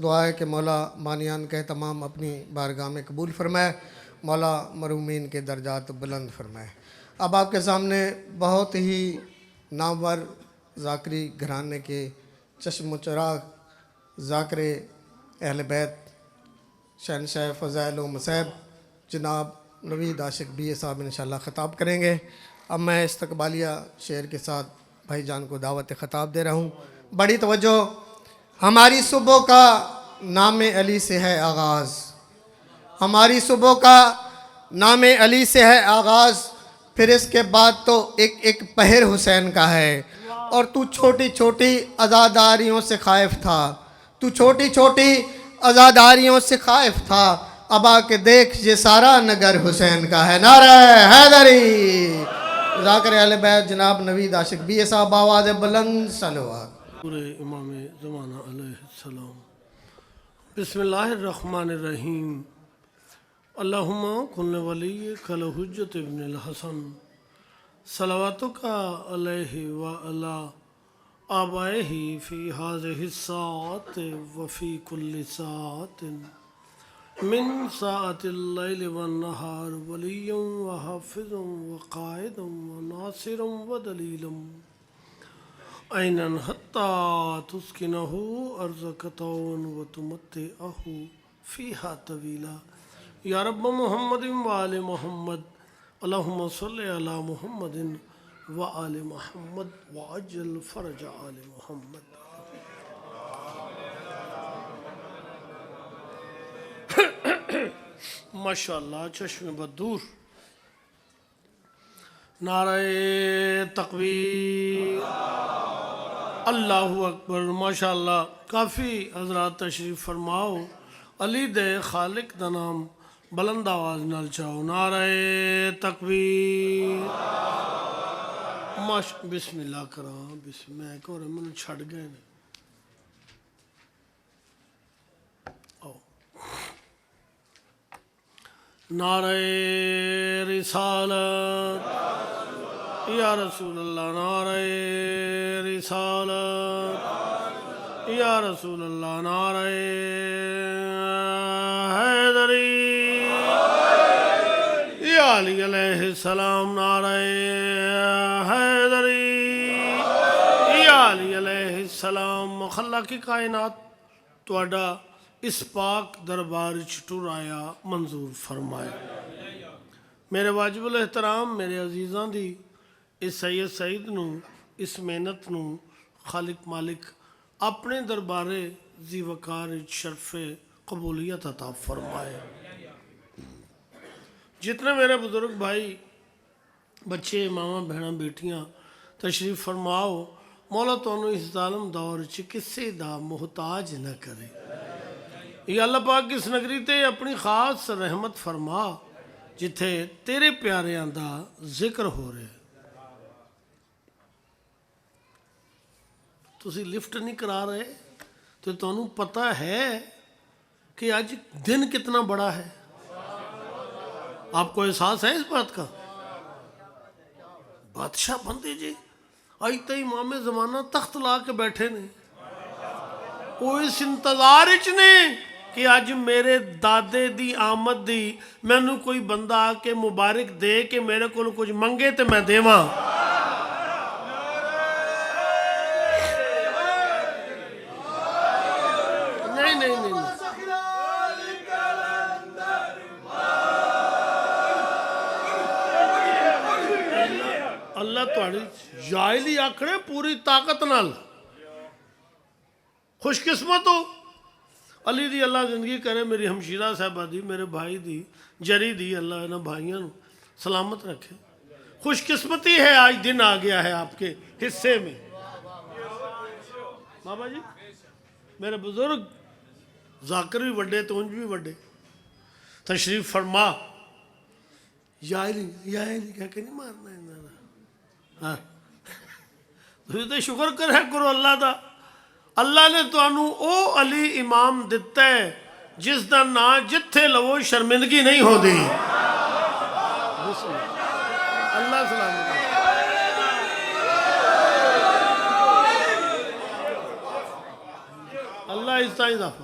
دعا ہے کہ مولا بانیان کے تمام اپنی بارگاہ میں قبول فرمائے، مولا مرحومین کے درجات بلند فرمائے۔ اب آپ کے سامنے بہت ہی نامور ذاکری گھرانے کے چشم و چراغ ذاکر اہل بیت شہنشاہ فضائل و مصائب جناب نوید عاشق بی اے صاحب انشاءاللہ خطاب کریں گے۔ اب میں استقبالیہ شعر کے ساتھ بھائی جان کو دعوت خطاب دے رہا ہوں۔ بڑی توجہ۔ ہماری صبح کا نام علی سے ہے آغاز، ہماری صبح کا نام علی سے ہے آغاز، پھر اس کے بعد تو ایک ایک پہر حسین کا ہے۔ اور تو چھوٹی چھوٹی عزاداریوں سے خائف تھا، تو چھوٹی چھوٹی عزاداریوں سے خائف تھا، اب آ کے دیکھ یہ سارا نگر حسین کا ہے۔ نعرہ حیدری۔ ذاکر اہل بیت جناب نوید عاشق بی اے صاحب آواز بلند صلوات۔ پورے امام زمانہ علیہ السلام۔ بسم اللہ الرحمن الرحیم۔ اللہم کن ولی کل حجت ابن الحسن صلواتک علیہ وعلا آبائہ فی هذه الساعت وفی کل ساعت من ساعت اللیل والنہار ولیا وحافظا وقائدا وناصرا ودلیلا عینا حتی تسکنہ ارضک طوعا وتمتعہ فیہا طویلا۔ یا رب محمد وآل محمد اللہم صلی علی محمد وآل محمد وعجل فرج آل محمد۔ ماشاءاللہ چشم بدور۔ نعرہ تکبیر، اللہ اکبر۔ ماشاءاللہ کافی حضرات تشریف فرماؤ، علی دے خالق دا نام بلند آواز نال چاہو۔ نعرہ تکبیر۔ بسم اللہ کرام، بسم میں ایک اور من چھڑ گئے نے۔ نعرہ رسالت یا رسول اللہ، نعرہ رسالت یا رسول اللہ، نعرہ حیدری یا علی علیہ السلام، نعرہ حیدری یا علی علیہ السلام۔ مخلہ کی کائنات توڑا اس پاک دربار چٹور آیا منظور فرمائے۔ میرے واجب الاحترام میرے عزیزاں دی اس سید سعید نو اس محنت نو خالق مالک اپنے دربارے ذی وقار شرف قبولیت عطا فرمائے۔ جتنے میرے بزرگ بھائی بچے ماما بہناں بیٹیاں تشریف فرماؤ، مولا تانوں اس ظالم دور چ کسے دا محتاج نہ کرے۔ یا اللہ پاک اس نگری تے اپنی خاص رحمت فرما جتھے تیرے پیاریاں دا ذکر ہو رہے۔ تسی لفٹ نہیں کرا رہے تو تانوں پتہ ہے کہ آج دن کتنا بڑا ہے؟ آپ کو احساس ہے اس بات کا؟ بادشاہ بندے جی آج تا امام زمانہ تخت لا کے بیٹھے نے، وہ اس انتظار اچ نے کہ آج میرے دادے دی آمد دی مینوں کوئی بندہ آ کے مبارک دے کہ میرے کو کچھ منگے تے میں دیواں۔ نہیں نہیں نہیں اللہ تہاڈی جائلی آکھڑے پوری طاقت نال خوش قسمت ہو۔ علی دی اللہ زندگی کرے، میری ہمشیرہ صاحبہ دی، میرے بھائی دی، جری دی، اللہ انہاں بھائیاں سلامت رکھے۔ خوش قسمتی ہے آج دن آ گیا ہے آپ کے حصے میں۔ بابا جی میرے بزرگ ذاکر بھی وڈے تو انج بھی وڈے تشریف فرما۔ یا علی کہہ کے نہیں مارنا ہے۔ ہاں تو تے شکر کرے کرو اللہ دا، اللہ نے تانوں او علی امام دتا ہے جس دا نا جتھے لو شرمندگی نہیں ہوندی۔ اللہ سلامت۔ اللہ اس طرح اضافہ۔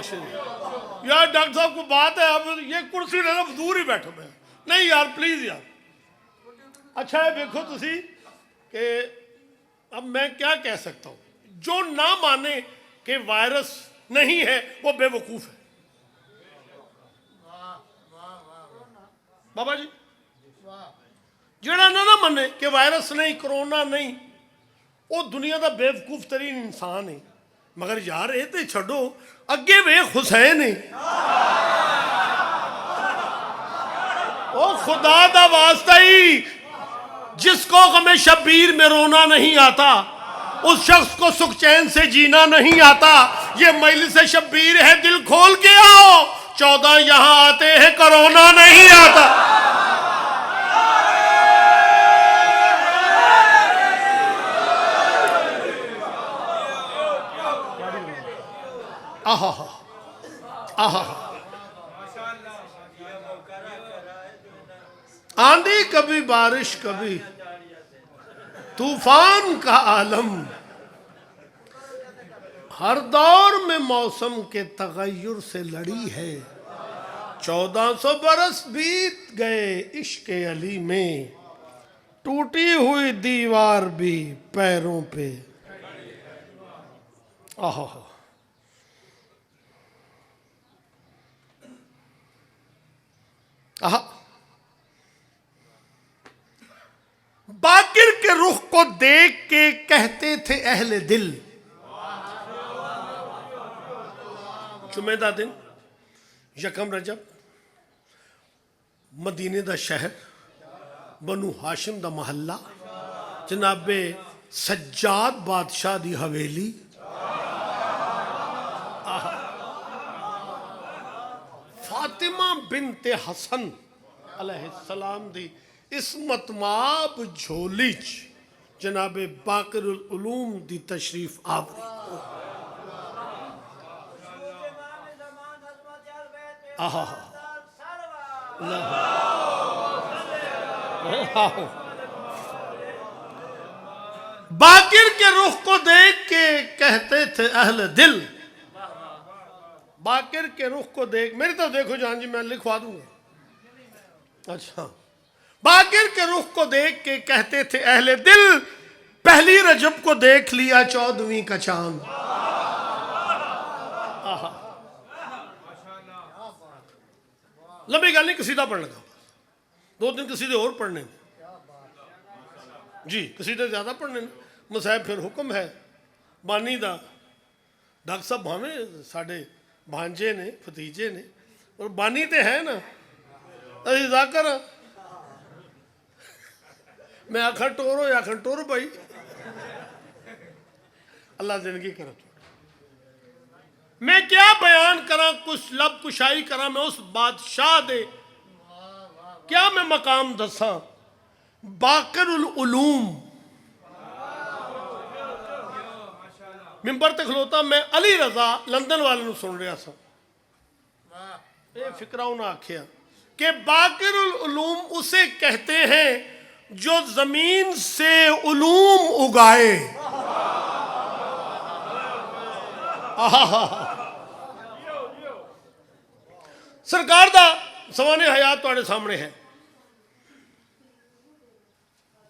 بخشے یار ڈاکٹر صاحب کو بات ہے اب یہ کرسی لینا دور ہی بیٹھو میں نہیں یار پلیز یار اچھا ہے دیکھو تسی کہ اب میں کیا کہہ سکتا ہوں جو نہ مانے کہ وائرس نہیں ہے وہ بے وقوف ہے بابا جی جڑا نہ منے کہ وائرس نہیں کرونا نہیں وہ دنیا دا بے وقوف ترین انسان ہے مگر یار اے تے چھڈو اگے ویکھ حسین ہے او خدا دا واسطہ ہی جس کو غم شبیر میں رونا نہیں آتا اس شخص کو سکھ چین سے جینا نہیں آتا یہ مجلس شبیر ہے دل کھول کے آؤ 14 یہاں آتے ہیں کرونا نہیں آتا آہا آہا آندھی کبھی بارش کبھی طوفان کا عالم ہر دور میں موسم کے تغیر سے لڑی ہے 1400 برس بیت گئے عشق علی میں ٹوٹی ہوئی دیوار بھی پیروں پہ آہا آہا باقر کے رخ کو دیکھ کے کہتے تھے اہل دل جمعہ دا دن یکم رجب مدینے دا شہر بنو ہاشم دا محلہ جناب سجاد بادشاہ دی حویلی فاطمہ بنت حسن علیہ السلام دی اسمت ماب جھولیچ جناب باقر العلوم دی تشریف آوری آہا باقر کے رخ کو دیکھ کے کہتے تھے اہل دل باقر کے رخ کو دیکھ میری تو دیکھو جان جی میں لکھوا دوں گا اچھا باقر کے رخ کو دیکھ کے کہتے تھے اہل دل پہلی رجب کو دیکھ لیا 14ویں کا چاند لمبی گل نہیں قصیدہ پڑھ لگا 2 دن قصیدے اور پڑھنے جی قصیدے زیادہ پڑھنے مصاحب پھر حکم ہے بانی دا ڈاکٹر صاحب بھاویں ساڑھے بھانجے نے فتیجے نے اور بانی تے ہے نا ابھی ذاکر میں آکھا ٹورو یا آکھا ٹورو بھائی اللہ زندگی کرا میں کیا بیان کرا کچھ لب کشائی کرا میں اس بادشاہ دے کیا میں مقام دساں باقر العلوم ممبر تے کھلوتا میں علی رضا لندن والے نو سن رہا سا اے فکرہ انہوں آکھیا کہ باقر العلوم اسے کہتے ہیں جو زمین سے علوم اگائے سرکار دا سوانح حیات تواڈے سامنے ہے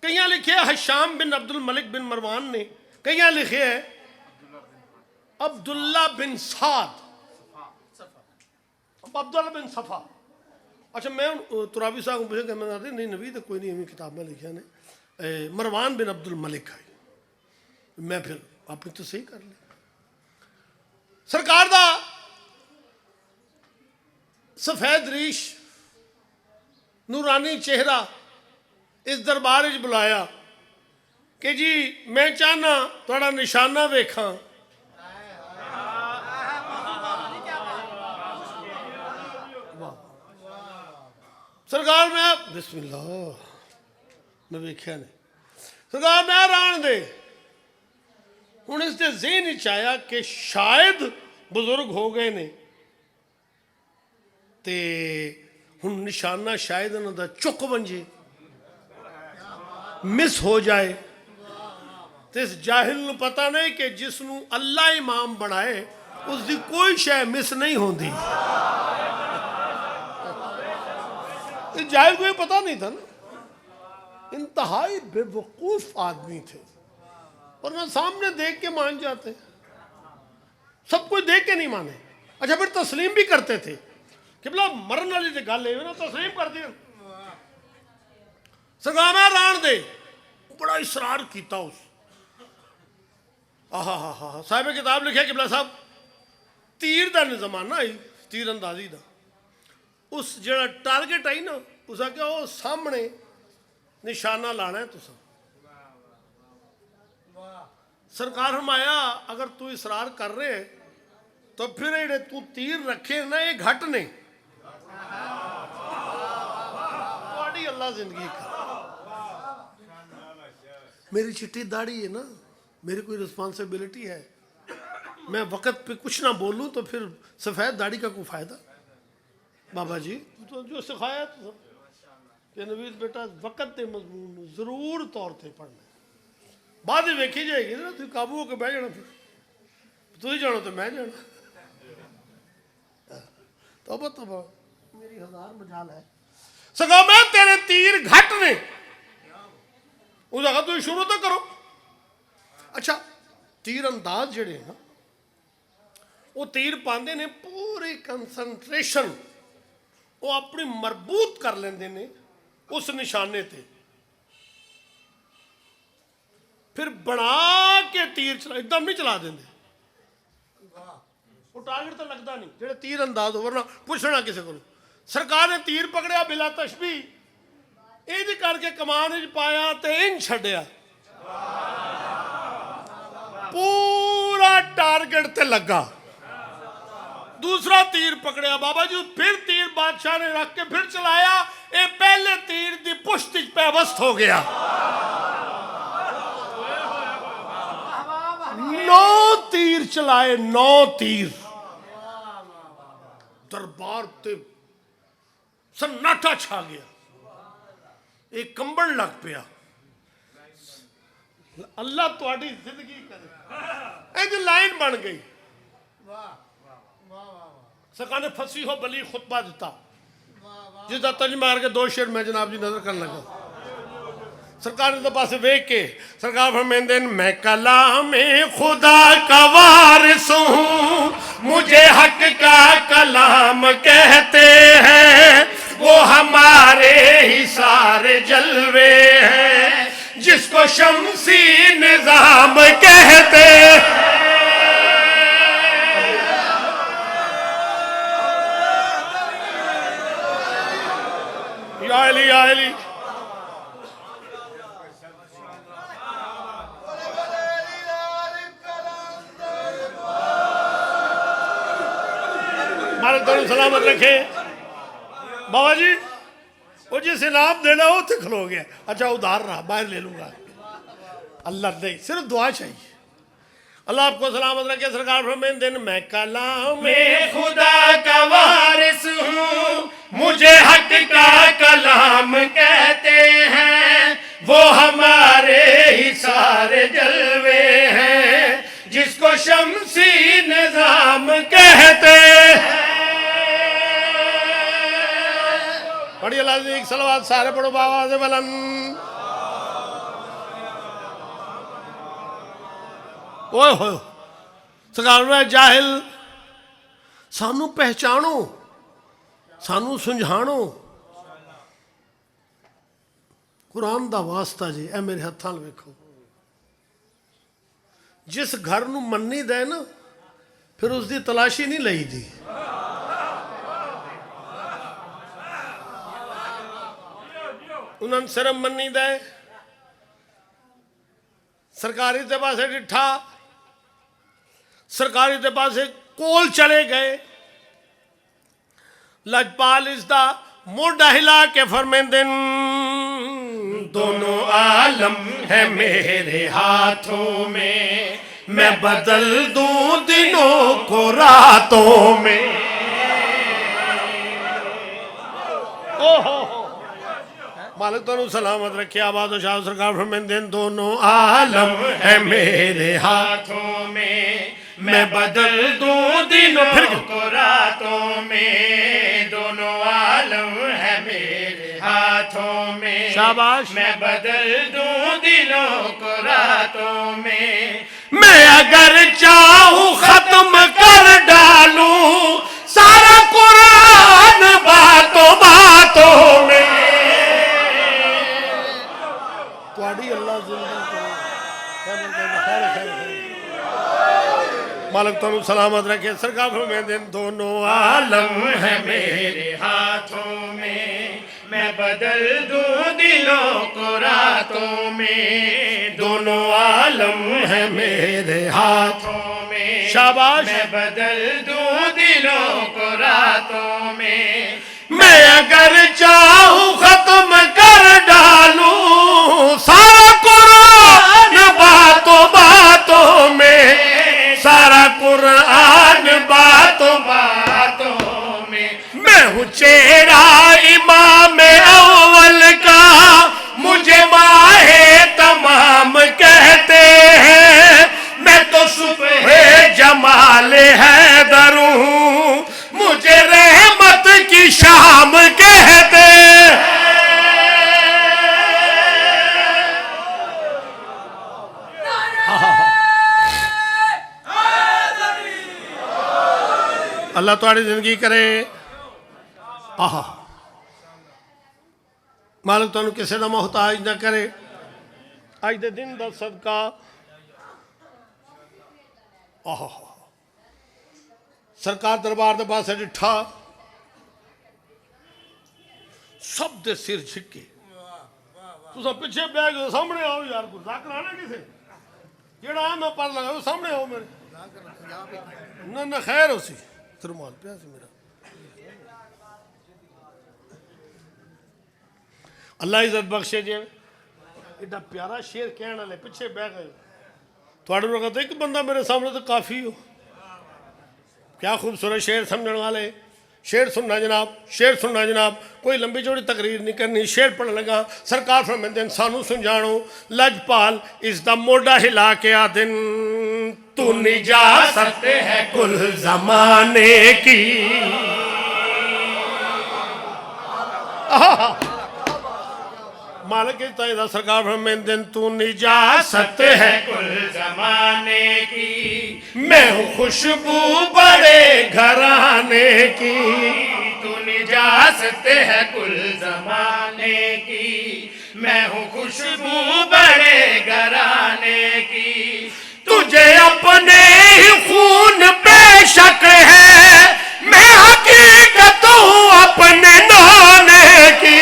کئیاں لکھے حشام بن عبد الملک بن مروان نے کئیاں لکھے ہے عبداللہ بن سعد عبداللہ بن صفا اچھا میں ترابی صاحب کو پوچھا کہ میں نہیں نبی تو کوئی نہیں ہمیں کتاب میں لکھا نے مروان بن عبد الملک ہے میں پھر اپنی تو صحیح کر لی سرکار دا سفید ریش نورانی چہرہ اس دربار وچ بلایا کہ جی میں چاہنا تھوڑا نشانہ ویکھاں سرکار میں بسم اللہ میں ویکھیا نہیں سرکار میں ران دے ہن اس دے ذہن وچ آیا کہ شاید بزرگ ہو گئے نے تے ہن نشانہ شاید انہاں دا چک ونجے مس ہو جائے تے اس جاہل نو پتہ نہیں کہ جس نو اللہ امام بنائے اس دی کوئی شے مس نہیں ہوندی. جاہل کو یہ پتہ نہیں تھا نا, انتہائی بے وقوف آدمی تھے, ورنہ سامنے دیکھ کے مان جاتے, سب کچھ دیکھ کے نہیں مانے. اچھا پھر تسلیم بھی کرتے تھے کہ بلا مرن والی تے گل ہے نا, تسلیم کر دیا. سرگانا ران دے بڑا اصرار کیتا اس. صاحب کتاب لکھے کہ بلا صاحب تیر دا زمانہ آئی, تیر اندازی دا, اس جڑا ٹارگٹ آئی نا, اس آکے وہ سامنے نشانہ لانا ہے تسا. سرکار فرمایا اگر تو اصرار کر رہے ہیں تو پھر ایڈے تو تیر رکھے نا یہ گھٹ نہیں. بڑی اللہ زندگی کا, میری چٹی داڑھی ہے نا, میری کوئی رسپانسبلٹی ہے, میں وقت پہ کچھ نہ بولوں تو پھر سفید داڑھی کا کوئی فائدہ. بابا جی تو جو سکھایا تو کہ نوید بیٹا وقت دے مضمون ضرور طور تے پڑھنا, بعد میں ویکھی جائے گی نا, تو قابو ہو کے بہ جانا, پھر تو ہی جانا تو میں جانا. توبہ توبہ میری ہزار مجال ہے. سکا میں تیرے تیر گھٹ نے, اس جگہ تو شروع تو کرو. اچھا تیر انداز جڑے نا وہ تیر پاندے نے پوری کنسنٹریشن وہ اپنی مربوط کر لیندے نے اس نشانے تے, پھر بنا کے تیر چلا, ایک دم نہیں چلا دیندے. وہ ٹارگٹ تو لگتا نہیں جڑے تیر انداز ہو, ورنہ پوچھنا کسی کو. سرکار نے تیر پکڑیا بلا تشبیہ, یہ کر کے کمان وچ پایا تے ان چھڈیا, پورا ٹارگٹ تے لگا. دوسرا تیر پکڑیا بابا جی, پھر تیر بادشاہ نے رکھ کے پھر چلایا, اے پہلے تیر دی پشت پیوست ہو گیا. 9 تیر چلائے, 9 تیر. دربار تے سناٹا چھا گیا, ایک کمبل لگ پیا. اللہ تہاڈی زندگی کرے, ایک لائن بن گئی. سرکار نے فصیح و بلیغ خطبہ دیتا, جس کا ترجمہ کر کے 2 شعر میں جناب جی نظر کرنے لگا. سرکار نے تو پاس ویکھ کے سرکار فرمیندے میں کلام خدا کا وارث ہوں, مجھے حق کا کلام کہتے ہیں, وہ ہمارے ہی سارے جلوے ہیں, جس کو شمسی نظام کہتے ہیں. یا علی یا علی. مالک دونوں سلامت رکھے. بابا جی وہ جس انعام دینا وہ تھے کھلو گیا. اچھا ادھار رہا, باہر لے لوں گا. اللہ نہیں, صرف دعا چاہیے. اللہ آپ کو سلامت رکھے. سرکار فرمائیں دن میں کلام خدا کا وارث ہوں, مجھے حق کا کلام کہتے ہیں, وہ ہمارے ہی سارے جلوے ہیں, جس کو شمسی نظام کہتے ہیں. پڑھی اللہ سے ایک صلوات سارے پڑھو بآواز بلند. اوہ ہوئے سرکار میں جاہل سانو پہچانو, سانو سنجھانو. قرآن دا واسطہ جی اے میرے ہتھاں ویکھو, جس گھر نو منی دے نا پھر اس دی تلاشی نہیں لئی دی. انہوں صرف منی دے, سرکاری تے پاسے ڈٹھا, سرکاری تے پاسے کول چلے گئے. لجپال اس دا موڈا ہلا کے فرمیندن دونوں عالم ہے میرے ہاتھوں میں, میں بدل دوں دنوں کو راتوں میں. مالک دونوں سلامت رکھے. آباد و شاہ. سرکار فرمیندن دونوں عالم ہے میرے ہاتھوں میں, میں بدل دوں دنوں پھر کو راتوں میں، دونوں عالم ہے میرے ہاتھوں میں، شاباش میں بدل دوں دلوں کو راتوں میں، میں اگر چاہوں ختم کر ڈالوں سارا قرآن باتوں باتوں میں تواڈی اللہ زندگی مالک تانوں سلامت رکھے سرکار میں دن دونوں عالم ہے میرے ہاتھوں میں بدل دوں دلوں کو راتوں میں، دونوں عالم ہے میرے ہاتھوں میں شاباش میں بدل دوں دلوں کو راتوں میں، میں اگر چاہوں ختم کر ڈالوں سارا قرآن باتوں باتوں میں سارا قرآن باتوں باتوں میں، میں ہوں چہرہ امام اول کا مجھے ماہ تمام کہتے ہیں، میں تو صبح جمال حیدر ہوں مجھے رحمت کی شام کہتے ہیں۔ اللہ تمہاری زندگی کرے آہا مالک تانوں کسے دا محتاج نہ کرے آج دے دن دا صدقہ آہا سرکار دربار دے پاسے ڈٹھا سب دے سر جھکے تو سب پیچھے بیگ دے سامنے آؤ یار کو ذاکر آنا کسے جیڑا ہے میں پر لگا سامنے آؤ میرے نہ خیر ہو سی ترمال پیا سی میرا اللہ عزت بخشے جی ایڈا پیارا شیر کہنا لے پیچھے بہ گئے تھوڑے لوگ کہتے کہ بندہ میرے سامنے تو کافی ہو کیا خوبصورت شیر سمجھنے والے شیر سننا جناب شیر سننا جناب کوئی لمبی چوڑی تقریر نہیں کرنی شیر پڑھنے لگا سرکار فرماندے انسانوں سمجھانو لجپال اس دا موڈا ہلا کے آدن تو نجاست ہے کل زمانے کی مالک دا سرکار فرماندے تو نجاست ہے کل زمانے کی، میں ہوں خوشبو بڑے گھرانے کی تو نجاست ہے کل زمانے کی، میں ہوں خوشبو بڑے گھرانے کی، تجھے اپنے ہی خون بے شک ہے میں حقیقت ہوں اپنے نانے کی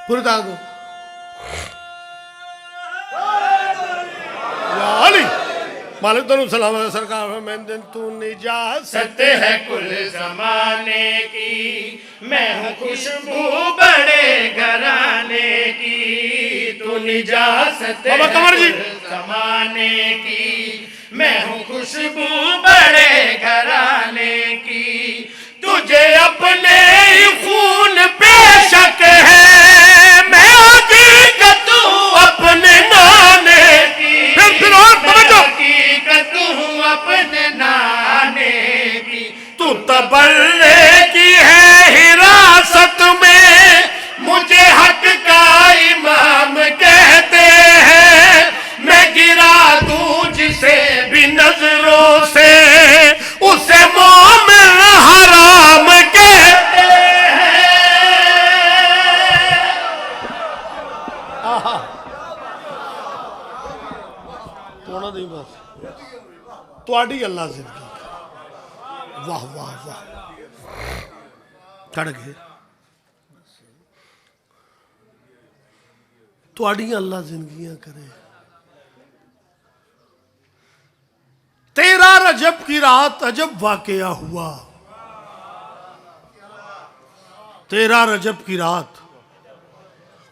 پورے داغ دو یا علی مالک تنو سلامت سرکار میں دن تو نجاست ہے کل زمانے کی، میں ہوں خوشبو بڑے گھرانے کی، تو نجاست ہے بابا قمر جی کل زمانے کی، میں ہوں خوشبو بڑے گھرانے کی، تجھے اپنے ہی خون بے شک ہے میں حقیقت ہوں اپنے نانے کی پھر اور توجہ حقیقت ہوں اپنے نانے کی، تو تبرے کی ہے حراست میں مجھے حق کا امام کہتے ہیں میں گرا دوں جسے بھی نظروں سے اسے مومن حرام کہتے ہیں توڑا نہیں بس تواڈی اللہ زندگی واہ واہ واہ چڑھ گئے تواڈی اللہ زندگیاں کرے 13 رجب کی رات عجب واقعہ ہوا 13 رجب کی رات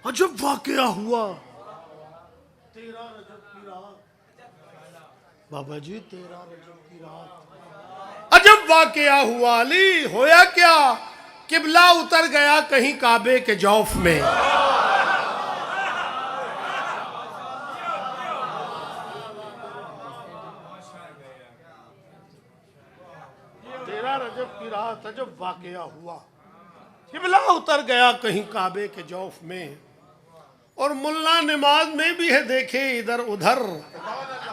عجب واقعہ ہوا 13 رجب کی رات بابا جی 13 رجب کی رات عجب واقعہ ہوا علی ہویا کیا قبلہ اتر گیا کہیں کعبے کے جوف میں رجب کی رات تھا جب واقعہ ہوا قبلہ اتر گیا کہیں کعبے کے جوف میں اور ملا نماز میں بھی ہے دیکھے ادھر ادھر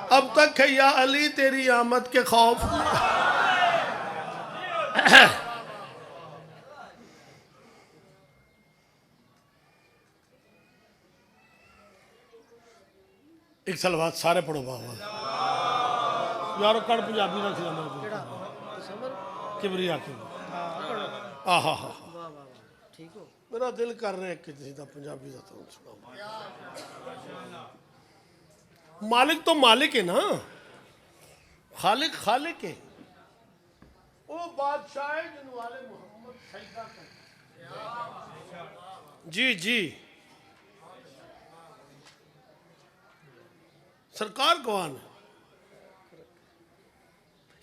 اب تک ہے یا علی تیری آمد کے خوف ایک سلوات سارے پڑھو بابا یارو کڑ پنجابی رکھ لیا کبریا کی آہا ہا میرا دل کر رہے کہ جیدہ پنجابی دا تو سناؤ مالک تو مالک ہے نا خالق خالق ہے وہ بادشاہ جن والے محمد سجدہ کرتے جی جی سرکار کون ہے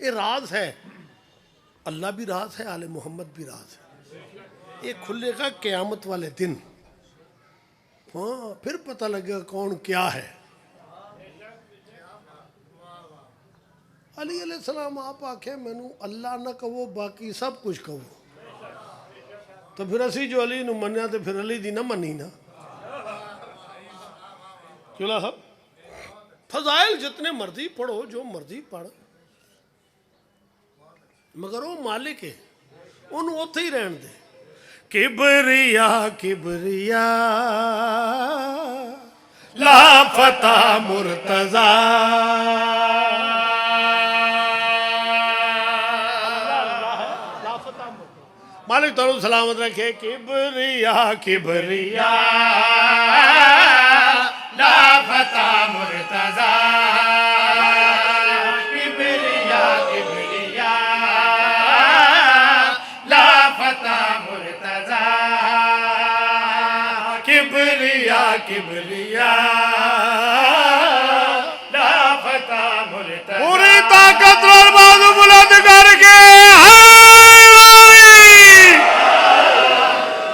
یہ راز ہے اللہ بھی راز ہے آل محمد بھی راز ہے یہ کھلے گا قیامت والے دن ہاں پھر پتہ لگے گا کون کیا ہے علی علیہ السلام آپ آکھیں میں نو اللہ نہ کہو باقی سب کچھ کہو تو پھر اسی جو علی نو منیا تو پھر علی دی نہ منی نا کیوں صاحب فضائل جتنے مرضی پڑھو جو مرضی پڑھ مگر وہ مالک ہے انہوں اتھے ہی رہن دے کبریا کبریا لا فتح مرتضی مالک تو سلامت رکھے کبریا کبریا لا فتح مرتضی کبریا کبریا لا فتح مرتضی کبریا کبریا لا فتح مرتضی پوری طاقت اور بازو بلند کر کے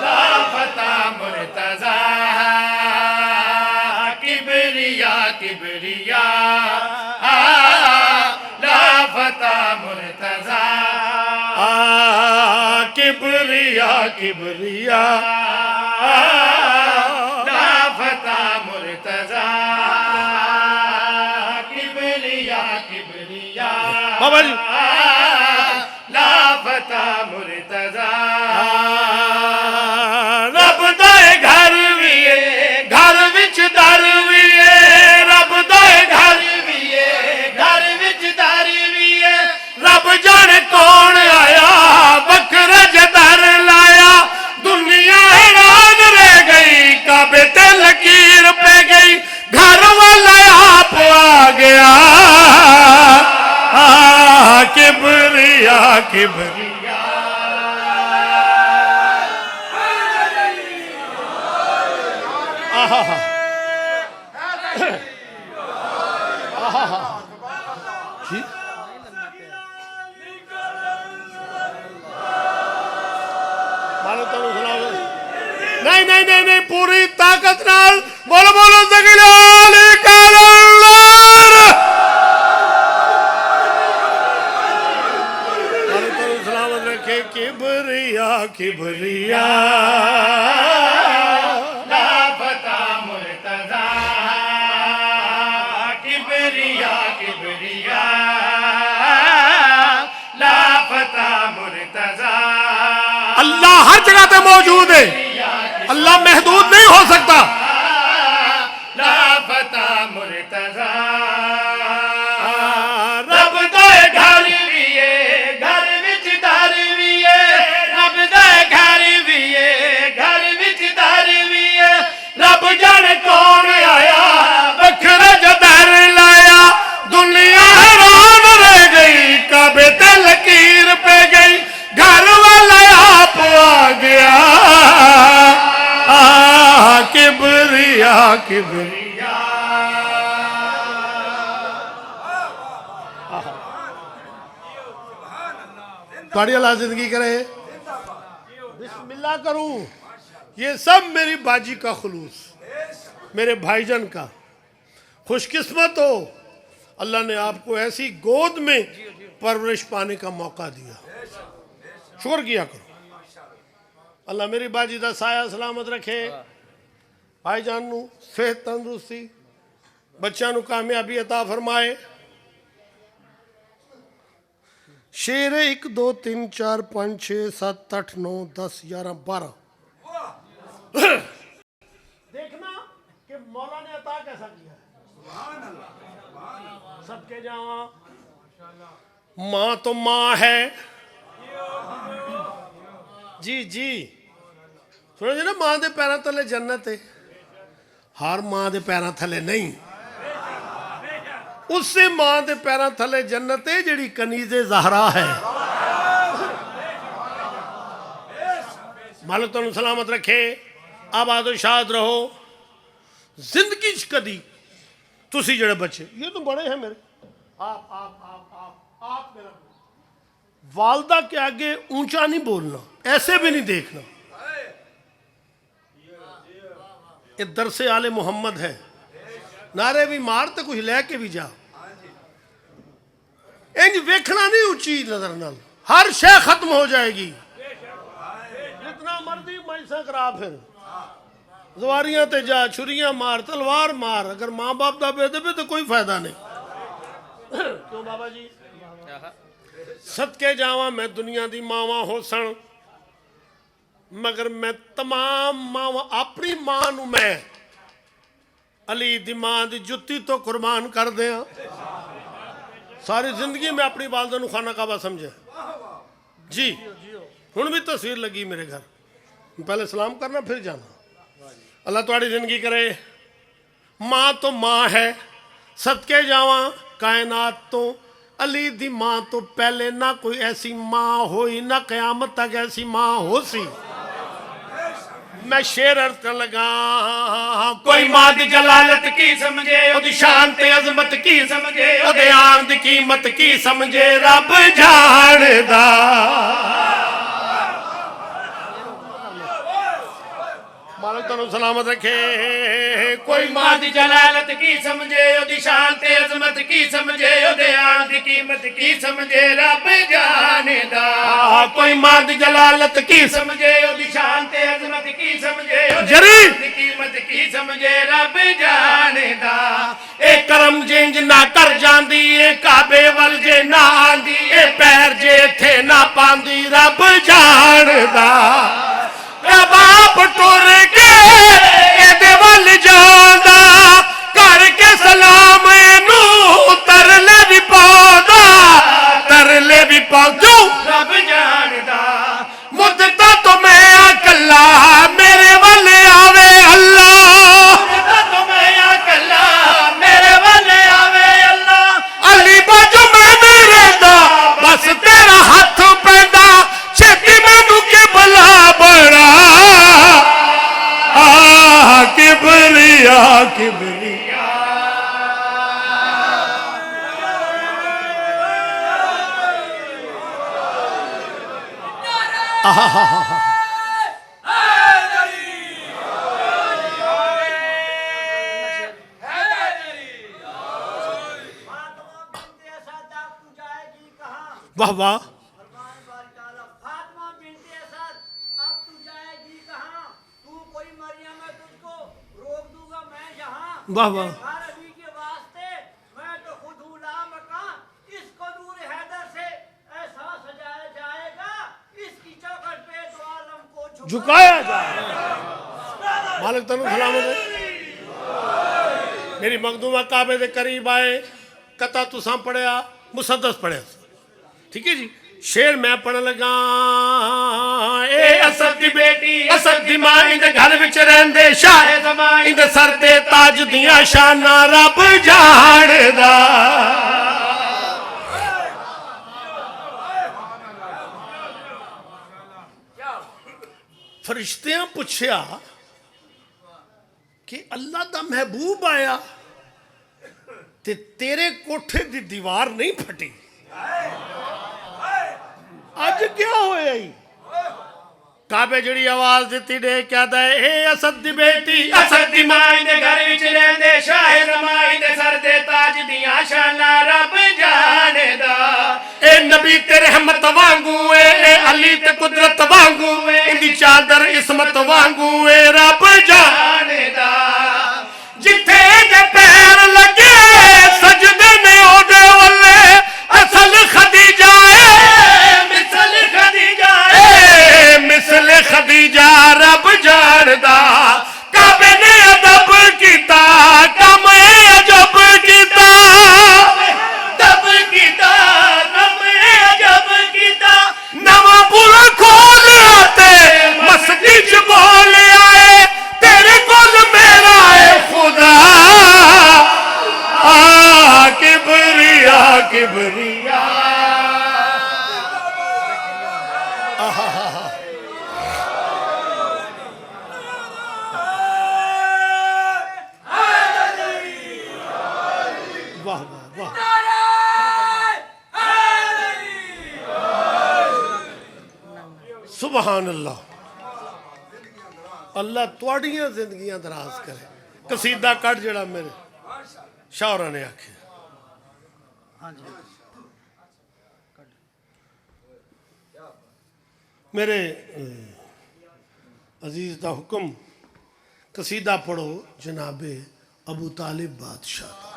لا فتح مرتضی کبریا کبریا لا فتح مرتضی کبریا کبریا لا فتح مرتضی کبریا کبریا بابا جی لا فتح مرتضی رب دے گھر بھی گھر وچ در بھی رب دے گھر گھر وچ در وی ہے رب جانے کون آیا بکرا جدر لایا دنیا حیران رہ گئی کعبے تے لکیر پہ گئی گھر والا آپ آ گیا کبریا کبریا نہیں نہیں نہیں نہیں پوری طاقت نال بولو بولو زگلال سلامت رکھے کبریا کبریا لا فتح مرتضی کبریا کبریا لا فتح مرتضی اللہ ہر جگہ تے موجود ہے اللہ محدود نہیں ہو سکتا لا فتح مرتضی رب دے گھر وی ہے گھر وچ در وی ہے رب دے گھر وی ہے گھر وچ در وی ہے رب جانے کون آیا بکھرا جدر لایا دنیا حیران رہ گئی کعبے تے لکیر پہ گئی گھر والا آپ آ گیا کبریا کبریا تھوڑی اللہ زندگی کرے. بسم اللہ کروں. یہ سب میری باجی کا خلوص, میرے بھائی جان کا. خوش قسمت ہو, اللہ نے آپ کو ایسی گود میں پرورش پانے کا موقع دیا. شکر کیا کرو. اللہ میری باجی دا سایہ سلامت رکھے, بھائی جان نو صحت تندرستی, بچہ نو کامیابی عطا فرمائے. شیر 1 2 3 4 5 6 7 8 9 10 11 12. دیکھنا کہ مولا نے عطا کیسا کیا ہے. سب کے جاواں ماں تو ماں ہے. جی جی سنو جی نا, ماں دے پیراں تھلے جنت ہے, ہر ماں دے پیراں تھلے نہیں. اس سے ماں دے پیراں تھلے جنت ہے جڑی کنیز زہرا ہے. مالک تانوں سلامت رکھے, آباد و شاد رہو. زندگی چ کدی تسی جڑے بچے, یہ تو بڑے ہیں میرے, آپ میرا والدہ کے آگے اونچا نہیں بولنا, ایسے بھی نہیں دیکھنا. یہ درس آل محمد ہے, نعرے بھی مار تے کچھ لے کے بھی جا. انج ویکھنا نہیں اونچی نظر نال, ہر شے ختم ہو جائے گی. جتنا مرضی مجلساں کرا پھر, زواریاں تے جا, چھریاں مار, تلوار مار, اگر ماں باپ دا بے ادب ہے تو کوئی فائدہ نہیں. کیوں بابا جی؟ صدقے جاواں میں دنیا دی ماواں ہو سن, مگر میں تمام ماواں اپنی ماں نو میں علی دی ماں دی جتی تو قربان کر دیاں. ساری زندگی میں اپنی والدہ نو خانہ کعبہ سمجھے. جی ہن بھی تصویر لگی میرے گھر, پہلے سلام کرنا پھر جانا. اللہ تمہاری زندگی کرے. ماں تو ماں ہے, صدقے جاواں کائنات تو علی دی ماں تو پہلے نہ کوئی ایسی ماں ہوئی, نہ قیامت تک ایسی ماں ہو سی. میں شیر عرض کر لگا, کوئی ماں دی جلالت کی سمجھے, او دی شان تے عظمت کی سمجھے, او دے آن دی قیمت کی سمجھے, رب جاندا. مالک تانوں سلامت رکھے. کوئی ماں دی جلالت کی سمجھے, او دی شان تے عظمت کی سمجھے, او دے آن دی قیمت کی سمجھے, رب جاندا. کوئی ماں دی جلالت کی سمجھے, او دی شان تے عظمت کی سمجھے, او دے جری آن دی قیمت کی سمجھے, رب جاندا. اے کرم جنج نہ کر جاندی, اے کعبے ول جے نہ آندی, اے پیر جے تھے نہ پاندی, رب جاندا. باپ ٹر کے ایدے ول جاندا, کر کے سلام اینو ترلے بھی پاؤندا, ترلے بھی پاؤں. رب جاندا. مدتا تو میں اکلا, میرے ول آوے اللہ. تو میں اکلا, میرے والے آوے اللہ. علی باجو میں میرے دا, بس تیرا ہاتھ پیدا, چھتی مینو قبلہ بڑا. کبریا کبریا. واہ واہ. واہ واہ. جھکایا جائے. مالک تنو سلامت ہے. میری مخدومہ کعبے دے قریب آئے, قطع تساں پڑھیا, مسدس پڑھیا. ٹھیک ہے جی. شیر میں پڑھن لگا, اے اسد دی بیٹی, اسد دی ماں, اندے گھر وچ رہندے شاہ زمان, اندے سر تے تاج دیاں شاناں, رب جاندا. فرشتیاں پوچھیا کہ اللہ دا محبوب آیا تے تیرے کوٹھے دی دیوار نہیں پھٹی. اج کیا ہویا ہی کعبے جڑی آواز دیتی دے کیا دے اے اسد دی بیٹی اسد دی مائی دے گھر وچ رہندے شاہ زمائی دے سر دے تاج دیاں شاناں رب جانے دا اے نبی تے رحمت وانگو اے علی تے قدرت وانگو ان دی چادر عصمت وانگو اے رب جانے دا جتھے دے پیر لگے سجدے نے او دے ولے اصل خدیجہ مثل خدیجہ مثل خدیجہ رب جاندہ کعبے نے ادب کیتا کم عجب کیتا دب کیتا رب عجب کیتا نواں پورا کھول آتے مسجد بول آئے تیرے کول میرا ہے خدا کبریا کبریا واہ واہ سبحان اللہ اللہ توڑیاں زندگیاں دراز کرے قصیدہ کٹ جڑا میرے شاعرہ نے آکھے میرے عزیز دا حکم قصیدہ پڑھو جناب ابو طالب بادشاہ دا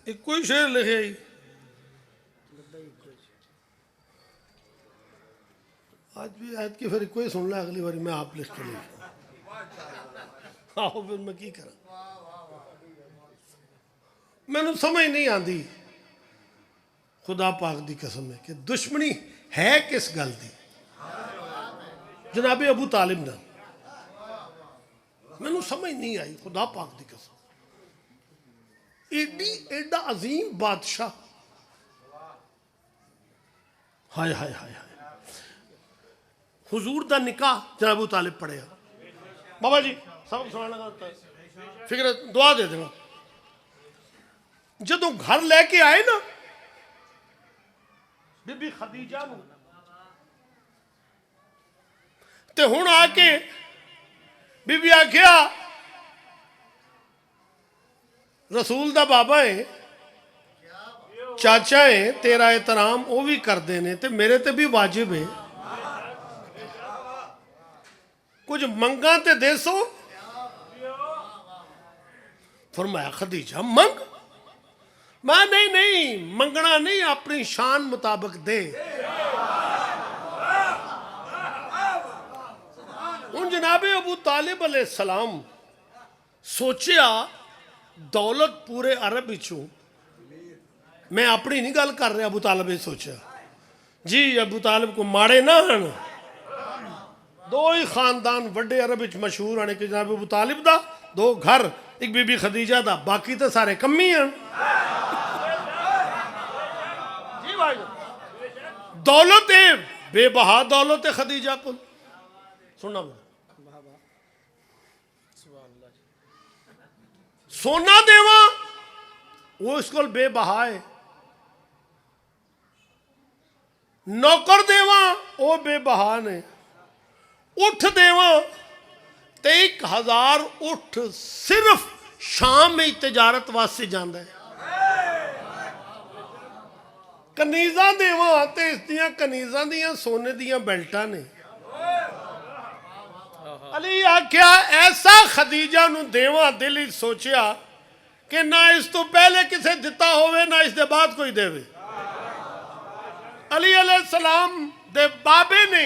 ایک کوئی شعر لکھے ہی آج بھی آیت کی پھر کوئی سن لیا اگلی باری میں آپ لکھ کے لکھوں آؤ پھر میں کی کرا میں نے سمجھ نہیں آندی خدا پاک دی قسم ہے کہ دشمنی ہے کس گل دی جناب ابو طالب نے میں نے سمجھ نہیں آئی خدا پاک دی قسم ایڈا عظیم بادشاہ ہائے ہائے ہائے ہائے حضور دا نکاح جناب ابو طالب پڑھیا بابا جی سبق سنانا ہوتا ہے فکر دعا دے دینا جدوں گھر لے کے آئے نا بی بی خدیجہ نو تے ہن آ کے بی بی آکھیا رسول دا بابا ہے چاچا ہے تیرا احترام وہ بھی کر دینے تے میرے تے بھی واجب ہے کچھ منگاں تے دے سو فرمایا خدیجہ منگ میں نہیں منگنا نہیں اپنی شان مطابق دے ان جناب ابو طالب علیہ السلام سوچیا دولت پورے عرب ہچوں میں اپنی نہیں گل کر رہا ابو طالب نے سوچا جی ابو طالب کو ماڑے نہ ہن دو ہی خاندان وڈے عرب وچ مشہور ہیں کہ جناب ابو طالب دا دو گھر ایک بی بی خدیجہ دا باقی تو سارے کمی ہیں جی بھائی دولت بے بہا دولت خدیجہ کو سننا سونا دیواں وہ اس کو بے بہا ہے نوکر دیواں وہ بے بہا نے اٹھ دیواں تے 1000 اٹھ صرف شام میں تجارت واسطے جاندا ہے کنیزاں دیواں تے اس دیاں کنیزاں دیاں سونے دیاں بیلٹاں نے علی آکھیا ایسا خدیجہ نو دیواں دل ہی سوچیا کہ نہ اس تو پہلے کسے دتا ہوئے نہ اس دے بعد کوئی دے وے علی علیہ السلام دے بابے نے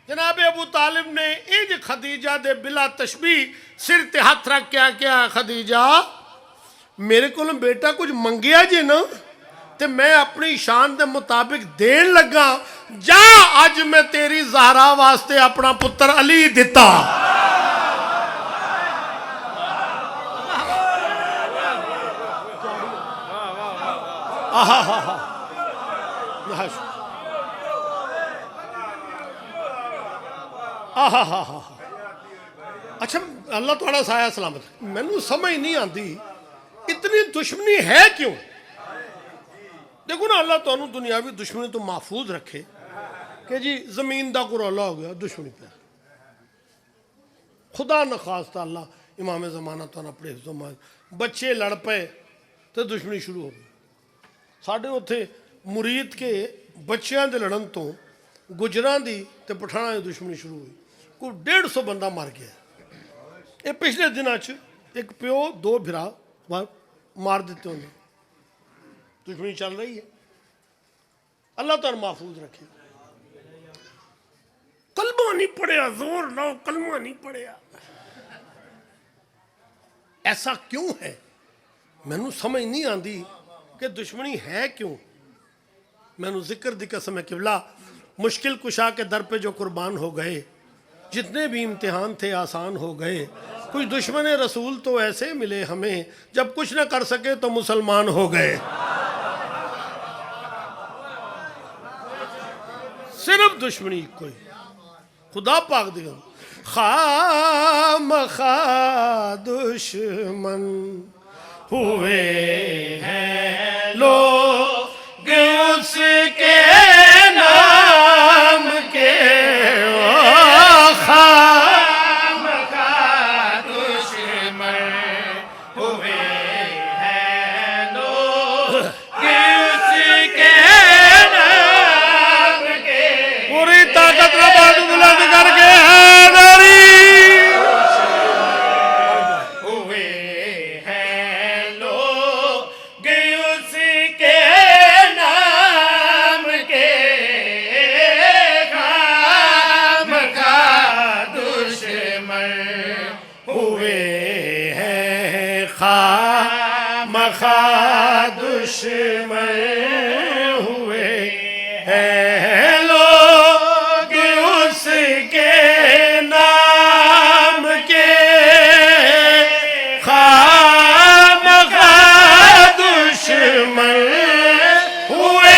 جناب ابو طالب نے انج خدیجہ دے بلا تشبیح سر تے ہاتھ رکھ کے کیا خدیجہ میرے کو بیٹا کچھ منگیا جی نا تے میں اپنی شان دے مطابق دین لگا جا اج میں تیری زہرا واسطے اپنا پتر علی دیتا اچھا اللہ تھوڑا سایہ سلامت میں نو سمجھ نہیں آتی اتنی دشمنی ہے کیوں؟ دیکھو نا اللہ تو دنیاوی دشمنی تو محفوظ رکھے کہ جی زمین دا کو رولا ہو گیا دشمنی پہ خدا نخواستہ اللہ امام زمانہ تو اپنے حفظ و مان بچے لڑ پے تو دشمنی شروع ہو گئی ساڑھے اتھے مرید کے بچیاں دے لڑن تو گجران دی تے پٹھانا دی دشمنی شروع ہوئی کوئی 150 بندہ مار گیا یہ پچھلے دن ایک پیو 2 بھرا مار دیتے انہیں دشمنی چل رہی ہے اللہ تعالیٰ محفوظ رکھے کلمہ نہیں پڑھیا زور لاؤ کلمہ نہیں پڑھیا ایسا کیوں ہے میں نو سمجھ نہیں آندی کہ دشمنی ہے کیوں میں نو ذکر دی قسم ہے قبلہ مشکل کشا کے در پہ جو قربان ہو گئے جتنے بھی امتحان تھے آسان ہو گئے کچھ دشمن رسول تو ایسے ملے ہمیں جب کچھ نہ کر سکے تو مسلمان ہو گئے صرف دشمنی کوئی خدا پاک دیگا خام خواہ دشمن ہوئے ہیں لوگ اس کے نام کے خام خواہ دشمن ہوئے ہیں لوگ اس کے نام کے پوری طاقت رباط بلند کر کے حیدری ہوئے ہیں لوگ اس کے نام کے خام خواہ دشمن ہوئے ہیں خام خواہ دشمن ہوئے ہیں لوگ اس کے نام کے خام خواہ دشمن ہوئے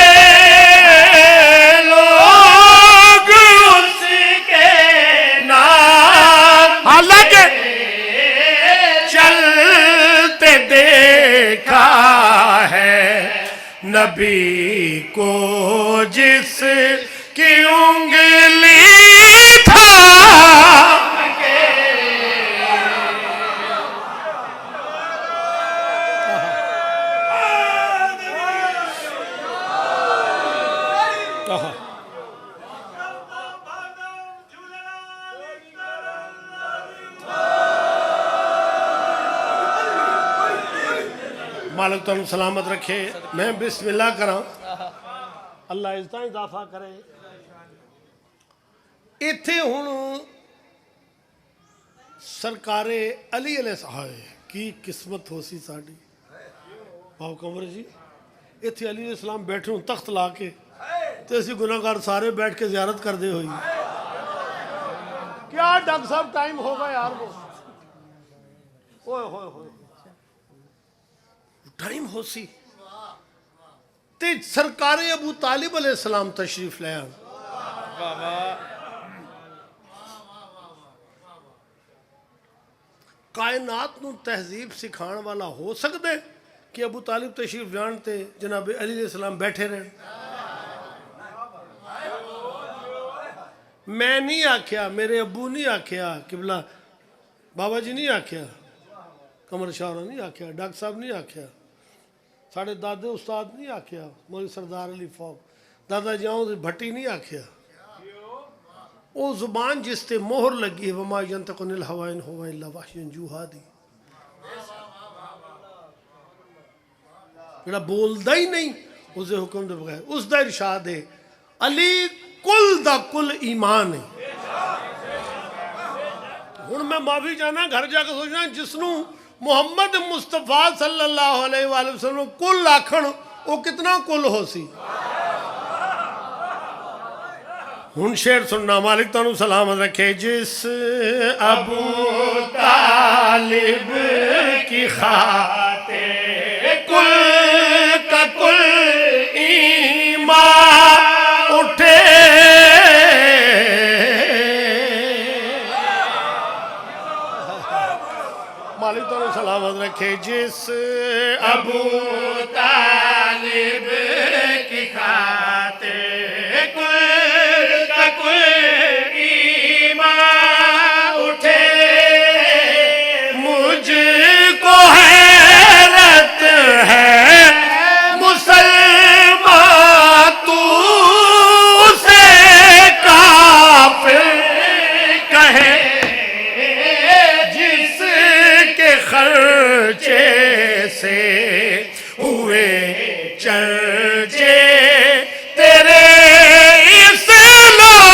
لوگ اس کے نام حالانکہ چلتے دیکھا ہے نبی کو جس کی انگلی تھا مالک تو ہم سلامت رکھے میں بسم اللہ کراں اللہ عزتہ اضافہ کرے ایتھے ہون سرکار علی علیہ السلام کی قسمت ہو سی ساڑی باو کمر جی ایتھے علی علیہ السلام بیٹھے ہوں تخت لا کے تو ایسی گناہگار سارے بیٹھ کے زیارت کر دے ہوئی کیا ڈاکٹر صاحب ٹائم ہوگا یار وہ اوئے ہوئے ہوئے ٹائم ہو سی تے سرکار ابو طالب علیہ السلام تشریف لے آن کائنات نو تہذیب سکھان والا ہو سکتے کہ ابو طالب تشریف جانتے جناب علی علیہ السلام بیٹھے رہے میں نہیں آکھیا میرے ابو نہیں آکھیا قبلہ بابا جی نہیں آکھیا قمر شاورہ نہیں آکھیا ڈاکٹر صاحب نہیں آکھیا ساڑھے دادے استاد نہیں آکھیا مولی سردار علی فوق دادا جاؤں بھٹی نہیں آکھیا وہ زبان جس تے مہر لگی ہے وما ینطق عن الہوى ان هو الا وحی یوحی دی جڑا بولدا ہی نہیں اسے حکم دے بغیر اس دا ارشاد ہے علی کل دا کل ایمان ہے ہن میں معافی چاہنا گھر جا کے سوچنا جس نو محمد مصطفیٰ صلی اللہ علیہ وآلہ وسلم کل آکھن وہ کتنا کل ہو سی ہن شعر سننا مالک تانوں سلامت رکھے جس ابو طالب کی خاطر کل کا کل ایمان اٹھے مالک تو سلامت رکھے کہ جس ابو طالب کی خاطر کل کا کل ایمان اٹھے مجھ کو حیرت ہے مسلمان تو سے کافر کہے جس کے خرچے سے ہوئے چرچے تیرے اسلام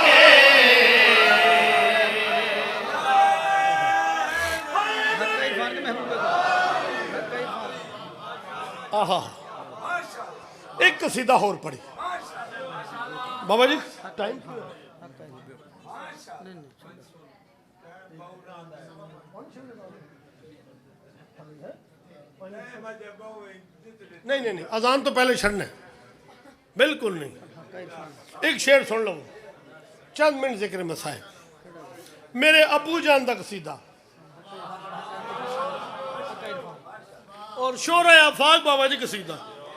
کے آہا ایک قصیدہ اور پڑھی بابا جی ٹائم نہیں اذان تو پہلے چھڑنا ہے بالکل نہیں ایک شعر سن لو چند منٹ ذکر مسائل میرے ابو جان دا قصیدہ اور شورہ آفاق بابا جی قصیدہ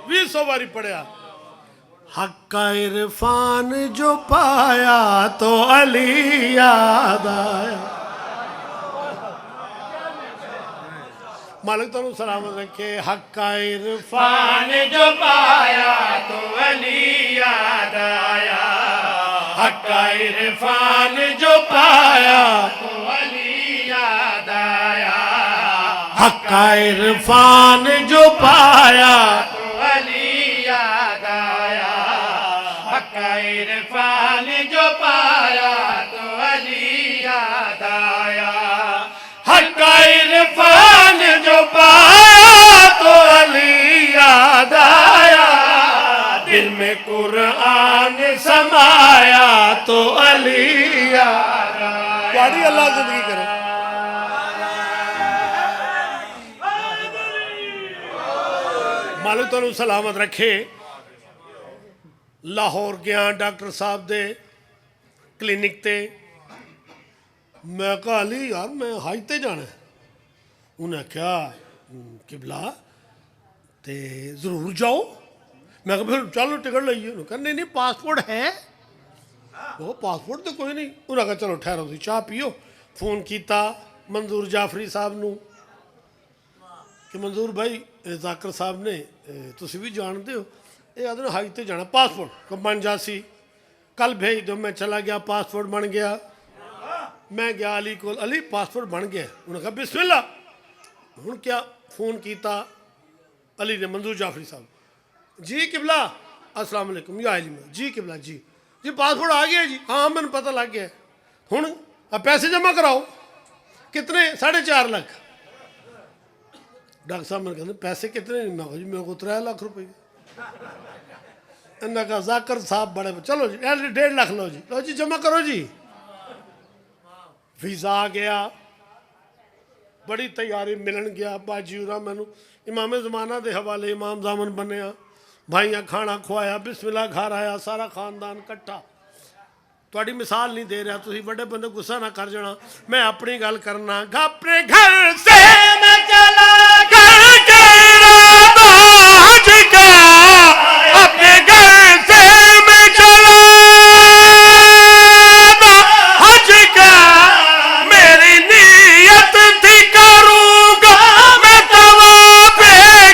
20 باری پڑھیا حق کا عرفان جو پایا تو علی یاد آیا مالک تنو سلامت رکھے حق کا عرفان فان جو پایا تو علی یاد آیا حق کا عرفان جو پایا تو علی یاد آیا حق کا عرفان جو پایا تو علی یاد آیا حق کا عرفان جو پایا تو علی یاد آیا حق کا عرفان جو پایا تو علی یاد آیا دل میں قرآن سمایا تو علی یاد آیا تواڈی اللہ زندگی کرے مالک تنو سلامت رکھے لاہور گیا ڈاکٹر صاحب دے کلینک تے میں کہا علی یار میں حج تے جانا ہے انہیں کیا قبلہ تے ضرور جاؤ میں کہا پھر چلو ٹکٹ لئیے انہوں کہا نہیں پاسپورٹ ہے وہ پاسپورٹ تو کوئی نہیں انہوں کہا چلو ٹھہرو سی چاہ پیو فون کیتا منظور جعفری صاحب نو کہ منظور بھائی ذاکر صاحب نے تسی بھی جانتے ہو یہ آدھے حج تے جانا پاسپورٹ کو بن جاسی کل بھیج دو میں چلا گیا پاسپورٹ بن گیا میں گیا علی کو علی پاسپورٹ بن گیا انہوں نے کہا بسم اللہ ہوں کیا فون کیتا علی نے منظور جعفری صاحب جی قبلہ السلام علیکم یا علی جی قبلہ جی پاسپورٹ آ گیا جی ہاں میں نے پتہ لگ گیا ہوں اب پیسے جمع کراؤ کتنے 4.5 لاکھ ڈاکٹر صاحب میں نے کہا پیسے کتنے میں کہا جی میرے کو 3 لاکھ روپے انہوں نے کہا ذاکر صاحب بڑے چلو جی 1.5 لاکھ لو جی جمع کرو جی ویزا آ گیا بڑی تیاری ملن گیا باجی ارا میں امام زمانہ دے حوالے امام زامن بنیا بھائیاں کھانا کھوایا بسم اللہ گھر آیا سارا خاندان کٹھا تھوڑی مثال نہیں دے رہا تسی بڑے بندے غصہ نہ کر جانا میں اپنی گل کرنا اپنے گھر سے میں چلا گھر کے ارادہ حج کا اپنے گھر سے میں چلا حج کا میری نیت تھی کروں گا میں طواف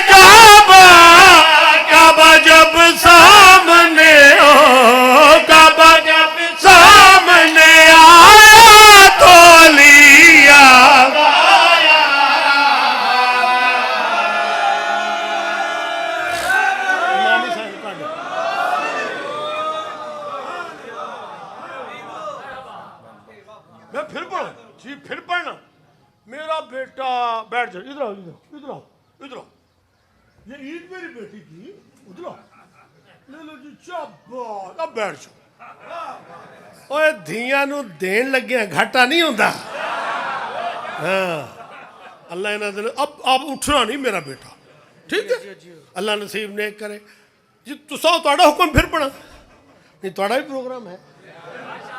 کعبہ کعبہ جب سامنے ہو کعبہ جب سامنے آیا تو لیا میں پھر پڑھا جی پھر پڑھنا میرا بیٹا بیٹھ جائے ادھر آؤ یہ عید میری بیٹی کی ادھر آؤ لے لو جی شاباش اب بیٹھ جاؤ اوے دھیاں نو دین لگے گھاٹا نہیں ہوتا ہاں اللہ انہاں دے اب اٹھنا نہیں میرا بیٹا ٹھیک ہے اللہ نصیب نیک کرے جی تساں تہاڈا حکم پھر پڑھا نہیں تہاڈا بھی پروگرام ہے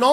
9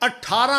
18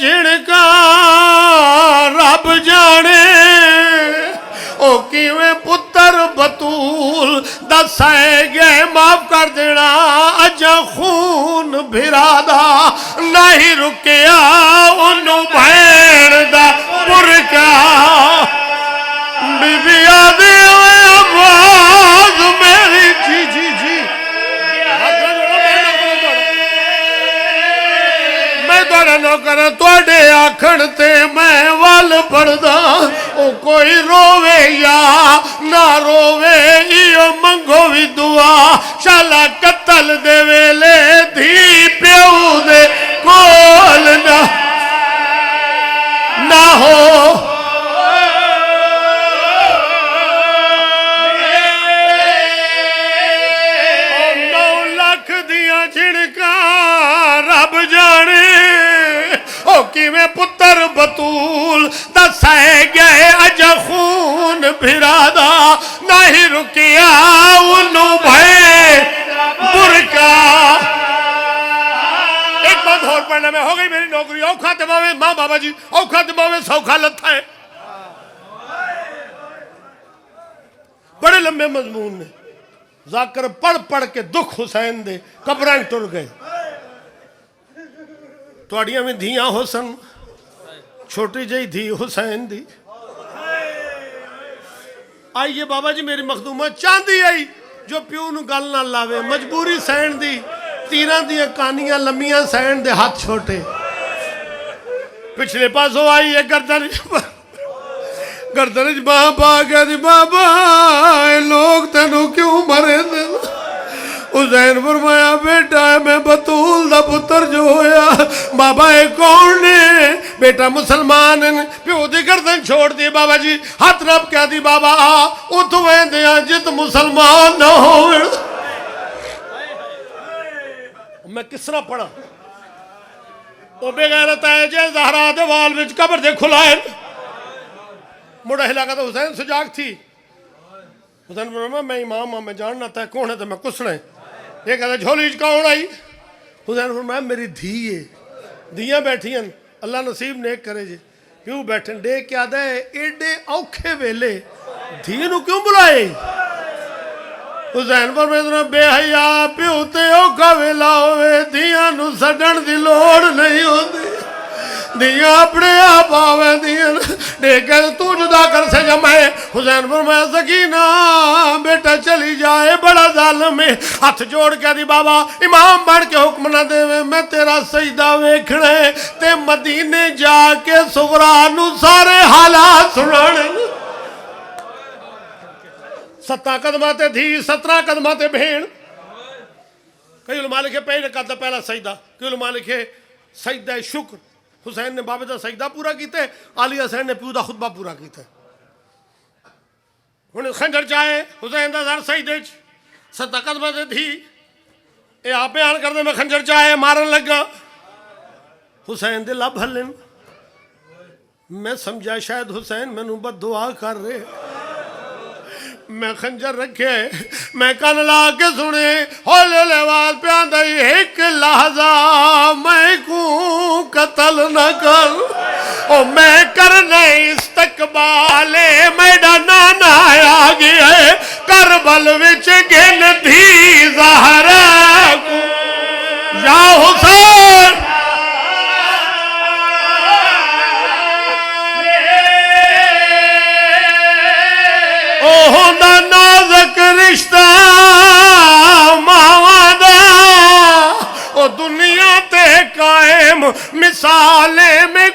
جھڑکا رب جانے او کیویں پتر بطول دسائے گئے معاف کر دینا اجا خون بھرادا نہیں رکیا انہوں بھین دا برکا بی بی آدھی ہوئے آواز میری جی جی جی میں دوڑا نو کرا توڑے آکھڑ تے میں وال پڑدا او کوئی روے یا نہ روے ایو منگو بھی دعا شالا قتل دے ویلے دھی پیو دے کول نہ ہو 9 لاکھ دیاں جھڑکا رب جانے او کیویں پتر بطول دسائے گئے اج خون بھرادا نہیں رکیا انہوں بھائی برکا ایک بات اور پڑھنا میں ہو گئی میری نوکری اوکھا دباوے ماں بابا جی اوکھا دباوے سوکھا لتھا ہے بڑے لمبے مضمون نے ذاکر پڑھ پڑھ کے دکھ حسین دے قبریں ٹر گئے توڑیاں میں دھیاں حسن چھوٹی جائی دھی حسین دی آئیے بابا جی میری مخدومہ چاندی آئی جو پیو نو گل نہ لاوے مجبوری سین دی تیران دیا کانیاں لمیاں سین دے ہاتھ چھوٹے پچھلے پاسوں آئی ہے گردنج بابا کہہ دی بابا لوگ تینوں کیوں مرے دے حسین فرمایا بیٹا میں بطول دا پتر جو ہویا بابا اے کون نے بیٹا مسلمان پیو دی گردن چھوڑ دی بابا جی ہاتھ رب کہہ دی بابا اتویں دیا جت مسلمان نہ ہوئے میں کس طرح پڑھا وہ بے غیرت ہے جے زہرا دے وال وچ قبر دے کھلائے مڑا ہلا کا تو حسین سجاگ تھی حسین فرمایا میں امام ہوں میں جاننا تھا کون ہے تو میں کسنے یہ کہتا جھولیج کون آئی حسین فرمایا میری دھی ہے دھیاں بیٹھی ہیں اللہ نصیب نیک کرے جی کیوں بیٹھیں ڈے کیا دے ایڈے اوکھے ویلے دھی نو کیوں بلائے حسین فرمایا بے حیا پیو تے اوکھا ویلا ہوئے دھیاں نو سڈن دی لوڑ نہیں ہوتی دیاں اپنے آپ آوے دیاں دیکھیں تو جدا کر سے جمائے حسین فرمایا سکینہ بیٹا چلی جائے بڑا ظالم ہے ہاتھ جوڑ کے دی بابا امام بڑھ کے حکم نہ دے میں تیرا سجدہ ویکھنے تے مدینے جا کے سغرانو سارے حالات سنانے 17 قدماتے دھی 17 قدماتے بھین کئی علماء لکھے پہلے قدم پہلا سجدہ کئی علماء لکھے سجدہ شکر حسین نے بابے دا سجدہ پورا کیتے علی حسین نے پیو دا خطبہ پورا کیتے انہیں خنجر چاہے حسین دا در سجدے 17 قدمہ دے تھی اے آپ بیان کر دے میں خنجر چاہے مارن لگا حسین دے لب ہلن میں سمجھا شاید حسین میں نو بد دعا کر رہے میں خنجر رکھے میں کان لا کے سنے ہولے لیوال پیان دائی ایک لحظہ میں کو قتل نہ کر او میں کرنے استقبالے میڈا نانا آگے ہے کربل وچ گن دھی زہرا کو یا حسین ہونا نازک رشتہ ماوادا او دنیا تے قائم مثالیں میں